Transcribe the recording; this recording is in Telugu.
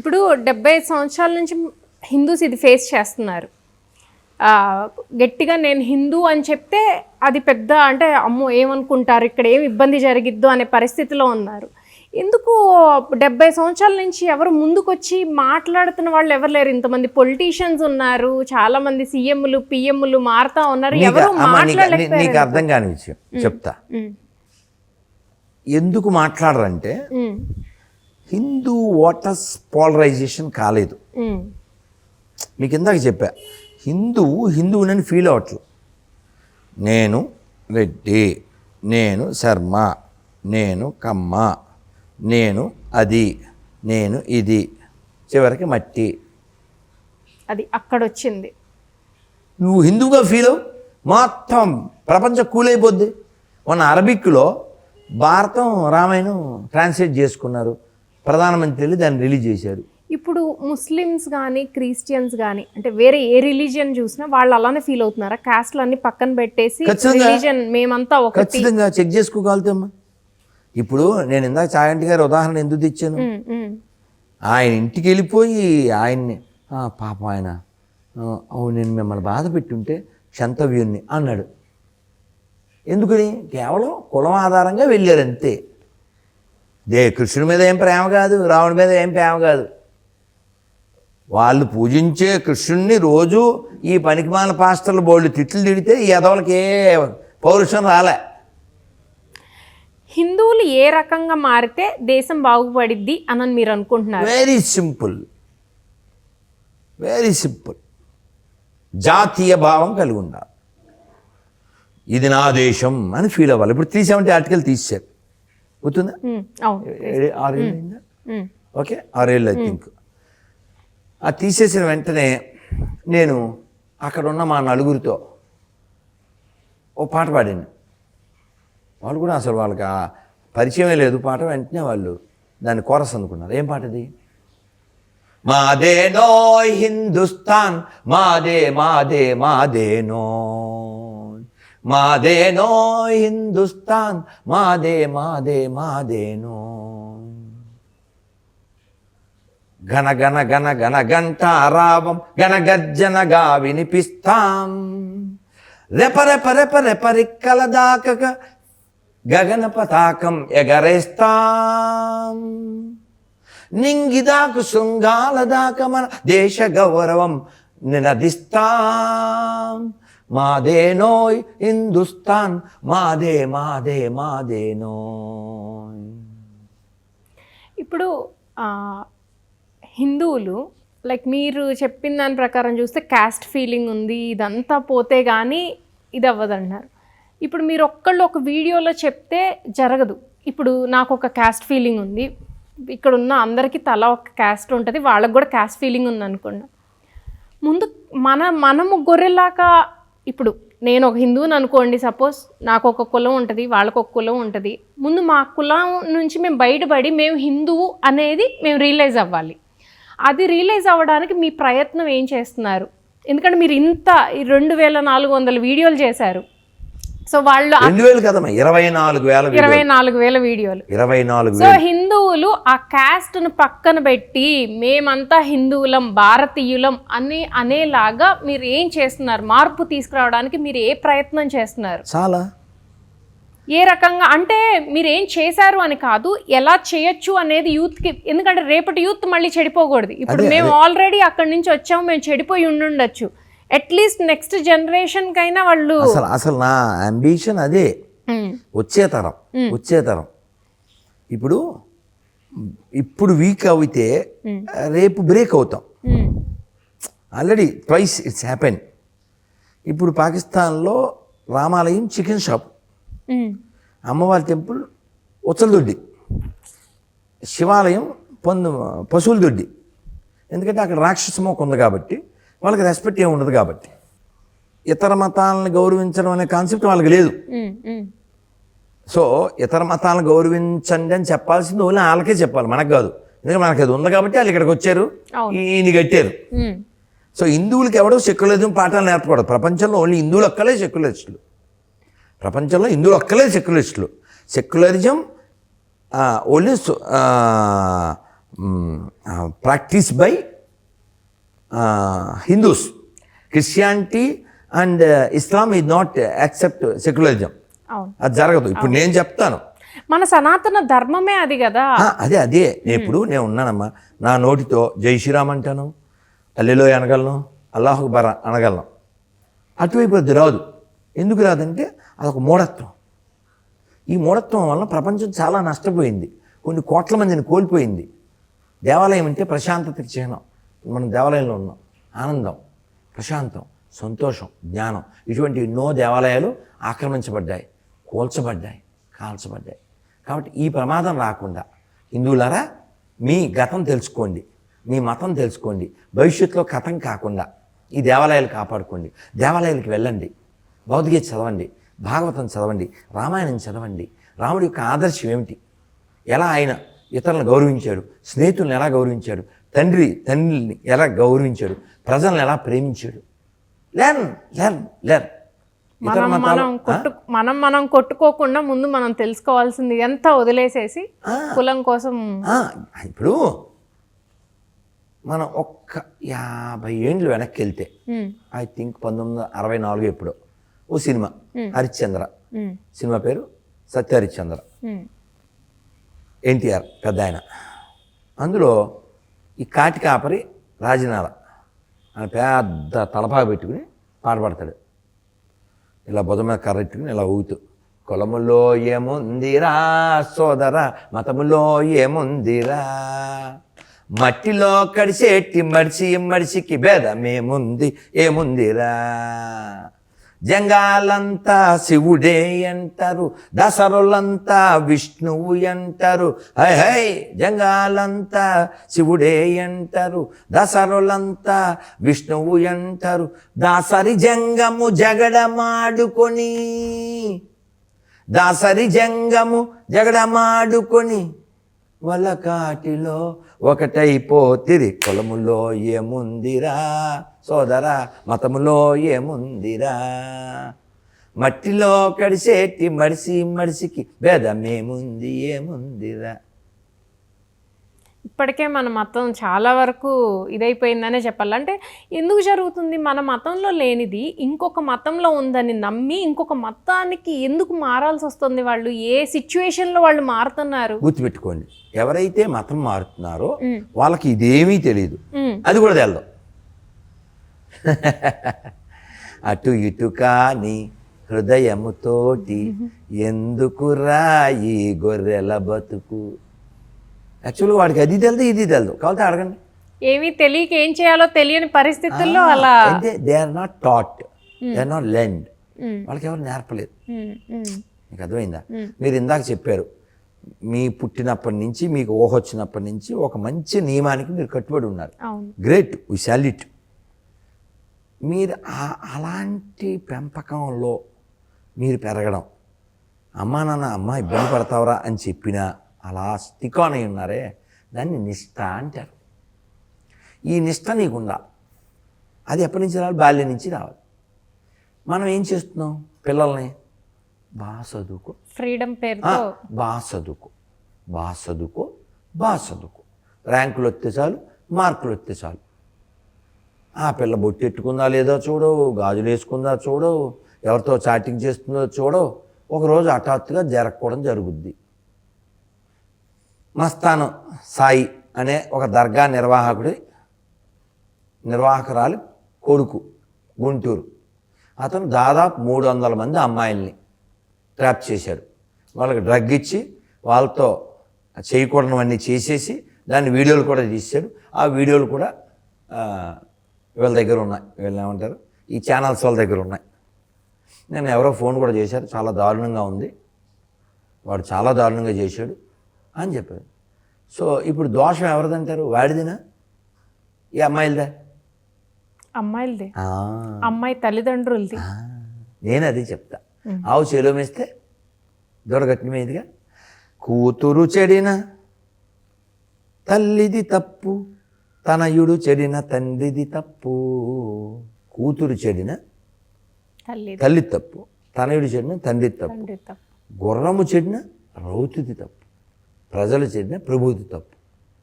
ఇప్పుడు 75 సంవత్సరాల నుంచి హిందూస్ ఇది ఫేస్ చేస్తున్నారు. గట్టిగా నేను హిందూ అని చెప్తే అది పెద్ద అంటే అమ్మో ఏమనుకుంటారు, ఇక్కడ ఏమి ఇబ్బంది జరిగిద్దు అనే పరిస్థితిలో ఉన్నారు. ఎందుకు 70 సంవత్సరాల నుంచి ఎవరు ముందుకొచ్చి మాట్లాడుతున్న వాళ్ళు ఎవరు లేరు? ఇంతమంది పొలిటీషియన్స్ ఉన్నారు, చాలా మంది సీఎంలు పిఎంలు మారుతా ఉన్నారు, ఎవరు మాట్లాడలేకపోయారు. నీకు అర్థం కాని విషయం చెప్తా. ఎందుకు మాట్లాడరంటే హిందూ ఓటర్స్ పోలరైజేషన్ కాలేదు. మీకు ఇందాక చెప్పా, హిందువునని ఫీల్ అవ్వట్లేదు. నేను రెడ్డి, నేను శర్మ, నేను కమ్మ, నేను అది, నేను ఇది, చివరికి మట్టి. అది అక్కడ వచ్చింది. నువ్వు హిందువుగా ఫీల్ అవ్వు, మొత్తం ప్రపంచం కూలైపోద్ది. మొన్న అరబిక్లో భారతం రామాయణం ట్రాన్స్లేట్ చేసుకున్నారు, ప్రధానమంత్రి దాన్ని రిలీజ్ చేశారు. ఇప్పుడు ముస్లిమ్స్ కానీ క్రిస్టియన్స్ కానీ అంటే వేరే ఏ రిలీజియన్ చూసినా వాళ్ళు అలానే ఫీల్ అవుతున్నారా? కాస్ట్లు అన్ని పక్కన పెట్టేసి రిలీజియన్ మేమంతా ఒక ఖచ్చితంగా చెక్ చేసుకోగలుగుతామా? ఇప్పుడు నేను ఇందాక చాగంటి గారి ఉదాహరణ ఎందుకు తెచ్చాను, ఆయన ఇంటికి వెళ్ళిపోయి ఆయన్ని పాపం ఆయన నేను మిమ్మల్ని బాధ పెట్టుంటే క్షంతవ్యుణ్ణి అన్నాడు. ఎందుకని? కేవలం కులం ఆధారంగా వెళ్ళారు అంతే. కృష్ణుడి మీద ఏం ప్రేమ కాదు, రావణుడి మీద ఏం ప్రేమ కాదు. వాళ్ళు పూజించే కృష్ణుడిని రోజు ఈ పనికిమాల పాస్టర్లు బోల్డ్ తిట్లు తిడితే ఈ ఎదవలకి ఏ పౌరుషం రాలే. హిందువులు ఏ రకంగా మారితే దేశం బాగుపడిద్ది అని మీరు అనుకుంటున్నారు? వెరీ సింపుల్, జాతీయ భావం కలిగి ఉండాలి. ఇది నా దేశం అని ఫీల్ అవ్వాలి. ఇప్పుడు 370 ఆర్టికల్ తీసేశారు, గుర్తుందా? 6 ఏళ్ళు అయిందా? ఓకే, 6 ఏళ్ళు ఐ థింక్. అది తీసేసిన వెంటనే నేను అక్కడ ఉన్న మా నలుగురితో ఓ పాట పాడాను. వాళ్ళు కూడా అసలు వాళ్ళకి ఆ పరిచయమే లేదు పాట. వెంటనే వాళ్ళు దాన్ని కోరస్ అనుకున్నారు. ఏం పాట అది? మాదేనో హిందుస్థాన్, మాదే మాదే మాదేనో, మాదేనో హిందుస్థాన్, మాదే మాదే మాదేనో, ఘన ఘన ఘన ఘన గంటారావం ఘన గర్జనగా వినిపిస్తాం, రెప రెప రెప రెప రిక్కల దాకక గగన పతాకం ఎగరేస్తాం, నింగిదాకు శృంగాల దాకా మన దేశ గౌరవం నినదిస్తాం, మాదేనోయ్ హిందుస్థాన్, మాదే మాదే మాదేనోయ్. ఇప్పుడు హిందువులు లైక్ మీరు చెప్పిన దాని ప్రకారం చూస్తే క్యాస్ట్ ఫీలింగ్ ఉంది, ఇదంతా పోతే కానీ ఇది అవ్వదన్నారు. ఇప్పుడు మీరు ఒక్కళ్ళు ఒక వీడియోలో చెప్తే జరగదు. ఇప్పుడు నాకు ఒక క్యాస్ట్ ఫీలింగ్ ఉంది, ఇక్కడ ఉన్న అందరికీ తల ఒక క్యాస్ట్ ఉంటుంది, వాళ్ళకు కూడా క్యాస్ట్ ఫీలింగ్ ఉంది అనుకున్నా. ముందు మనము గొర్రెలాగా, ఇప్పుడు నేను ఒక హిందువుని అనుకోండి, సపోజ్ నాకు ఒక కులం ఉంటుంది, వాళ్ళకు ఒక కులం ఉంటుంది. ముందు మా కులం నుంచి మేము బయటపడి మేము హిందువు అనేది మేము రియలైజ్ అవ్వాలి. అది రియలైజ్ అవ్వడానికి మీ ప్రయత్నం ఏం చేస్తున్నారు? ఎందుకంటే మీరు ఇంత 2400 వీడియోలు చేశారు. సో వాళ్ళు 24,000 వీడియోలు. సో హిందువులు ఆ కాస్ట్ను పక్కన పెట్టి మేమంతా హిందువులం, భారతీయులం అనేలాగా మీరు ఏం చేస్తున్నారు? మార్పు తీసుకురావడానికి మీరు ఏ ప్రయత్నం చేస్తున్నారు? చాలా ఏ రకంగా అంటే మీరు ఏం చేశారు అని కాదు, ఎలా చేయొచ్చు అనేది యూత్కి. ఎందుకంటే రేపటి యూత్ మళ్ళీ చెడిపోకూడదు. ఇప్పుడు మేము ఆల్రెడీ అక్కడి నుంచి వచ్చాము, మేము చెడిపోయి ఉండుండొచ్చు. అట్లీస్ట్ నెక్స్ట్ జనరేషన్ కైనా వాళ్ళు అసలు నా అంబిషన్ అదే. వచ్చే తరం ఇప్పుడు వీక్ అయితే రేపు బ్రేక్ అవుతాం. Already twice it's happen. ఇప్పుడు పాకిస్తాన్లో రామాలయం చికెన్ షాప్, అమ్మవారి టెంపుల్ ఉచ్చలదొడ్డి, శివాలయం పశువుల దొడ్డి. ఎందుకంటే అక్కడ రాక్షస మోక ఉంది కాబట్టి వాళ్ళకి రెస్పెక్ట్ ఏమి ఉండదు. కాబట్టి ఇతర మతాలను గౌరవించడం అనే కాన్సెప్ట్ వాళ్ళకి లేదు. సో ఇతర మతాలను గౌరవించండి అని చెప్పాల్సింది ఓన్లీ వాళ్ళకే చెప్పాలి, మనకు కాదు. ఎందుకంటే మనకి అది ఉంది కాబట్టి వాళ్ళు ఇక్కడికి వచ్చారు, ఈయన కట్టారు. సో హిందువులకి ఎవడో సెక్యులరిజం పాఠాలు నేర్పకూడదు. ప్రపంచంలో ఓన్లీ హిందువులు ఒక్కలే సెక్యులరిస్టులు. Secularism only practice by Hindus. Christianity and Islam is not accept secularism. అవును, అది జరగదు. ఇప్పుడు నేను చెప్తాను, మన సనాతన ధర్మమే అది కదా. అదే నేను ఉన్నానమ్మా, నా నోటితో జై శ్రీరామ్ అంటాను, అల్లెలో అనగలను, అల్లాహు అక్బర్ అనగలను. అటువైపు అది రాదు. ఎందుకు రాదంటే అదొక మూఢత్వం. ఈ మూఢత్వం వల్ల ప్రపంచం చాలా నష్టపోయింది, కొన్ని కోట్ల మందిని కోల్పోయింది. దేవాలయం అంటే ప్రశాంతతకి చిహ్నం. మనం దేవాలయంలో ఉన్నాం, ఆనందం, ప్రశాంతం, సంతోషం, జ్ఞానం, ఇటువంటి ఎన్నో దేవాలయాలు ఆక్రమించబడ్డాయి, కూల్చబడ్డాయి, కాల్చబడ్డాయి. కాబట్టి ఈ ప్రమాదం రాకుండా హిందువులారా మీ గతం తెలుసుకోండి, మీ మతం తెలుసుకోండి. భవిష్యత్తులో కథం కాకుండా ఈ దేవాలయాలు కాపాడుకోండి. దేవాలయాలకు వెళ్ళండి, భగవద్గీత చదవండి, భాగవతం చదవండి, రామాయణం చదవండి. రాముడి యొక్క ఆదర్శం ఏమిటి, ఎలా ఆయన ఇతరులను గౌరవించాడు, స్నేహితులను ఎలా గౌరవించాడు, తండ్రిని ఎలా గౌరవించాడు, ప్రజలను ఎలా ప్రేమించాడు. లెర్న్. మనం కొట్టుకోకుండా ముందు మనం తెలుసుకోవాల్సింది ఎంత వదిలేసేసి కులం కోసం. ఇప్పుడు మనం ఒక్క 50 ఏండ్లు వెనక్కి వెళ్తే, ఐ థింక్ 1964 ఎప్పుడో ఓ సినిమా హరిశ్చంద్ర, సినిమా పేరు సత్య హరిశ్చంద్ర, ఎన్టీఆర్ పెద్ద ఆయన. అందులో ఈ కాటి కాపరి రాజనాల ఆయన పెద్ద తలపాగా పెట్టుకుని పాట పాడతాడు, ఇలా బుధ మీద కర్రెట్టుకుని ఇలా ఊగుతూ, కులములో ఏముందిరా సోదరా, మతములో ఏముందిరా, మట్టిలో కడిసేటి మడిసికి భేదమేముంది ఏముందిరా, జంగాలంతా శివుడే అంటారు, దసరులంతా విష్ణువు అంటారు, హై హై జంగాలంతా శివుడే అంటారు, దసరులంతా విష్ణువు అంటారు, దాసరి జంగము జగడమాడుకొని వలకాటిలో ఒకటైపోతిరి, కులములో ఏముందిరా సోదరా, మతములో ఏముందిరా, మట్టిలో కడిసేటి మడిసికి భేదమేముంది ఏముందిరా. ఇప్పటికే మన మతం చాలా వరకు ఇదైపోయిందనే చెప్పాలి. అంటే ఎందుకు జరుగుతుంది, మన మతంలో లేనిది ఇంకొక మతంలో ఉందని నమ్మి ఇంకొక మతానికి ఎందుకు మారాల్సి వస్తుంది? వాళ్ళు ఏ సిచ్యువేషన్లో వాళ్ళు మారుతున్నారు? గుర్తుపెట్టుకోండి, ఎవరైతే మతం మారుతున్నారో వాళ్ళకి ఇదేమీ తెలియదు, అది కూడా తెలదు. అటు ఇటు కాని హృదయముతోటి ఎందుకు రాయి గొర్రెల బతుకు. యాక్చువల్గా వాడికి అది తెలదు, ఇది తెలదు, కాబట్టి అడగండి. ఏమీ తెలియక ఏం చేయాలో తెలియని పరిస్థితుల్లో అలా అంటే they are not taught, they are not learned. వాళ్ళకి ఎవరు నేర్పలేదు. మీకు అర్థమైందా? మీరు ఇందాక చెప్పారు, మీ పుట్టినప్పటి నుంచి మీకు ఊహ వచ్చినప్పటి నుంచి ఒక మంచి నియమానికి మీరు కట్టుబడి ఉన్నారు. గ్రేట్, వి సాల్యూట్. మీరు అలాంటి పెంపకంలో మీరు పెరగడం, అమ్మా నాన్న అమ్మ ఇబ్బంది పడతావరా అని చెప్పినా అలా స్టిక్ ఆన్ అయి ఉన్నారే, దాన్ని నిష్ఠ అంటారు. ఈ నిష్ఠ నీకు ఉండాలి. అది ఎప్పటి నుంచి రావాలి? బాల్యం నుంచి రావాలి. మనం ఏం చేస్తున్నాం? పిల్లల్ని బాగా చదువుకో, ఫ్రీడమ్ పేరుతో బాగా చదువుకో, ర్యాంకులు వస్తే చాలు, మార్కులు వస్తే చాలు. ఆ పిల్ల బొట్టెట్టుకుందా లేదో చూడవు, గాజులు వేసుకుందా చూడవు, ఎవరితో చాటింగ్ చేస్తుందో చూడవు. ఒకరోజు హఠాత్తుగా జరగకూడదు జరుగుద్ది. మస్తాను సాయి అనే ఒక దర్గా నిర్వాహకురాలి కొడుకు గుంటూరు, అతను దాదాపు 300 మంది అమ్మాయిల్ని ట్రాప్ చేశాడు. వాళ్ళకి డ్రగ్ ఇచ్చి వాళ్ళతో చేయకూడనివన్నీ చేసేసి దాన్ని వీడియోలు కూడా తీశాడు. ఆ వీడియోలు కూడా వీళ్ళ దగ్గర ఉన్నాయి, వీళ్ళు ఏమంటారు ఈ ఛానల్స్ వాళ్ళ దగ్గర ఉన్నాయి. నేను ఎవరో ఫోన్ కూడా చేశారు, చాలా దారుణంగా ఉంది, వాడు చాలా దారుణంగా చేశాడు అని చెప్పారు. సో ఇప్పుడు దోషం ఎవరిదంటారు? వాడిదినా ఈ అమ్మాయిలదే? అమ్మాయి తల్లిదండ్రులది. నేను అది చెప్తా. ఆవు చేలో మేస్తే దొరగట్టిన మీదుగా, కూతురు చెడిన తల్లిది తప్పు, తనయుడు చెడిన తండ్రిది తప్పు. కూతురు చెడిన తల్లి తప్పు, తనయుడు చెడిన తండ్రి తప్పు, గుర్రము చెడిన రౌతుది తప్పు, ప్రజలు చెడిన ప్రభుది తప్పు.